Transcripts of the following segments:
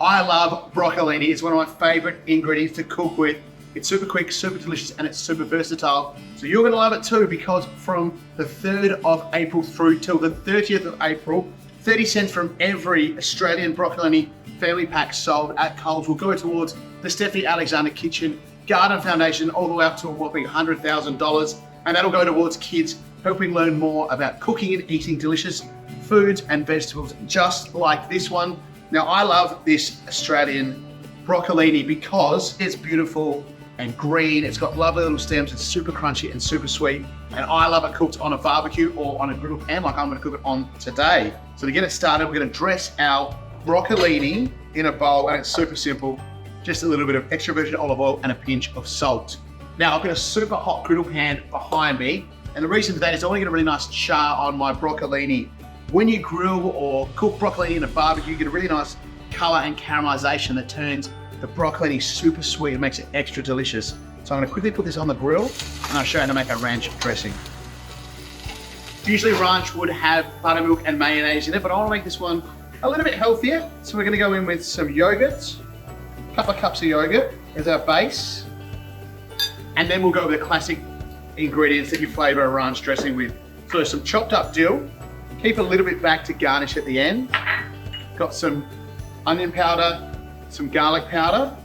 I love broccolini. It's one of my favorite ingredients to cook with. It's super quick, super delicious, and it's super versatile. So you're gonna love it too, because from the 3rd of April through till the 30th of April, 30 cents from every Australian broccolini family pack sold at Coles will go towards the Stephanie Alexander Kitchen Garden Foundation, all the way up to a whopping $100,000. And that'll go towards kids helping learn more about cooking and eating delicious foods and vegetables just like this one. Now, I love this Australian broccolini because it's beautiful and green. It's got lovely little stems. It's super crunchy and super sweet. And I love it cooked on a barbecue or on a griddle pan like I'm gonna cook it on today. So to get it started, we're gonna dress our broccolini in a bowl, and it's super simple. Just a little bit of extra virgin olive oil and a pinch of salt. Now, I've got a super hot griddle pan behind me. And the reason for that is I want to get a really nice char on my broccolini. When you grill or cook broccolini in a barbecue, you get a really nice color and caramelization that turns the broccolini super sweet and makes it extra delicious. So I'm gonna quickly put this on the grill and I'll show you how to make a ranch dressing. Usually ranch would have buttermilk and mayonnaise in it, but I wanna make this one a little bit healthier. So we're gonna go in with some yogurt, a couple of cups of yogurt as our base. And then we'll go with the classic ingredients that you flavor a ranch dressing with. So some chopped up dill, keep a little bit back to garnish at the end. Got some onion powder, some garlic powder.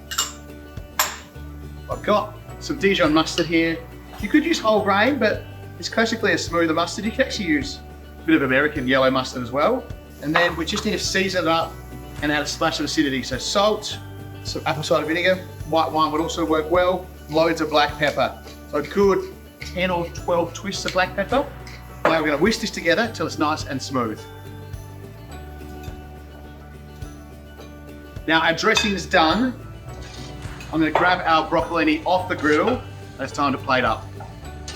I've got some Dijon mustard here. You could use whole grain, but it's classically a smoother mustard. You can actually use a bit of American yellow mustard as well. And then we just need to season it up and add a splash of acidity. So salt, some apple cider vinegar, white wine would also work well, loads of black pepper. So a good 10 or 12 twists of black pepper. Now we're gonna whisk this together until it's nice and smooth. Now our dressing is done. I'm gonna grab our broccolini off the griddle, and it's time to plate up.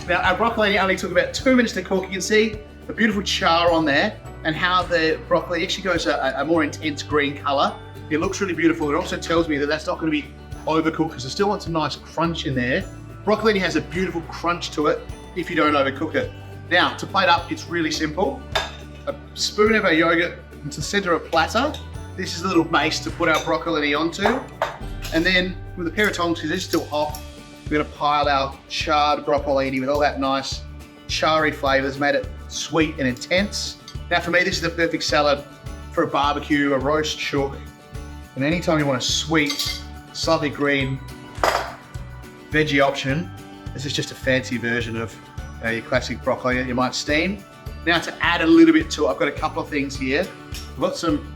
Now our broccolini only took about 2 minutes to cook. You can see the beautiful char on there and how the broccoli actually goes a more intense green color. It looks really beautiful. It also tells me that that's not gonna be overcooked because I still want some nice crunch in there. Broccolini has a beautiful crunch to it if you don't overcook it. Now to plate up, it's really simple. A spoon of our yogurt into the center of a platter. This is a little base to put our broccolini onto. And then with a pair of tongs, because it's still hot, we're gonna pile our charred broccolini with all that nice charry flavors, made it sweet and intense. Now for me, this is the perfect salad for a barbecue, a roast chook. And anytime you want a sweet, slightly green veggie option, this is just a fancy version of your classic broccoli that you might steam. Now to add a little bit to it, I've got a couple of things here. I've got some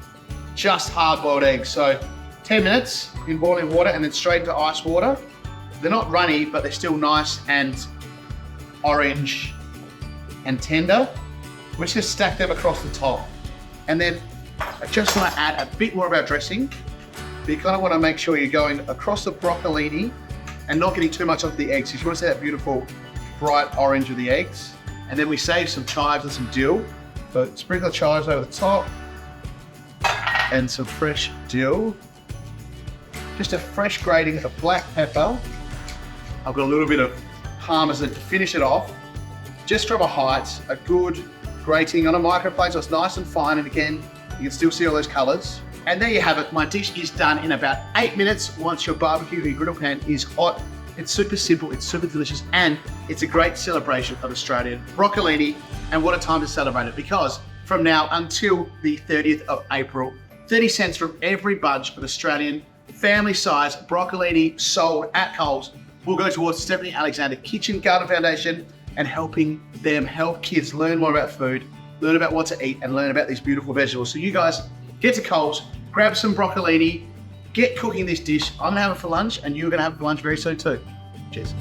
just hard-boiled eggs. So 10 minutes in boiling water and then straight into ice water. They're not runny, but they're still nice and orange and tender. We're just gonna stack them across the top. And then I just wanna add a bit more of our dressing. But you kind of wanna make sure you're going across the broccolini and not getting too much onto the eggs. So you wanna see that beautiful bright orange of the eggs. And then we save some chives and some dill. So sprinkle the chives over the top and some fresh dill. Just a fresh grating of black pepper. I've got a little bit of Parmesan to finish it off. Just from a height, a good grating on a microplate so it's nice and fine, and again, you can still see all those colors. And there you have it. My dish is done in about 8 minutes once your barbecue or your griddle pan is hot. It's super simple, it's super delicious, and it's a great celebration of Australian broccolini. And what a time to celebrate it, because from now until the 30th of April, 30 cents from every bunch of Australian family-size broccolini sold at Coles will go towards Stephanie Alexander Kitchen Garden Foundation and helping them help kids learn more about food, learn about what to eat, and learn about these beautiful vegetables. So you guys get to Coles, grab some broccolini, get cooking this dish. I'm gonna have it for lunch, and you're gonna have it for lunch very soon too. Cheers.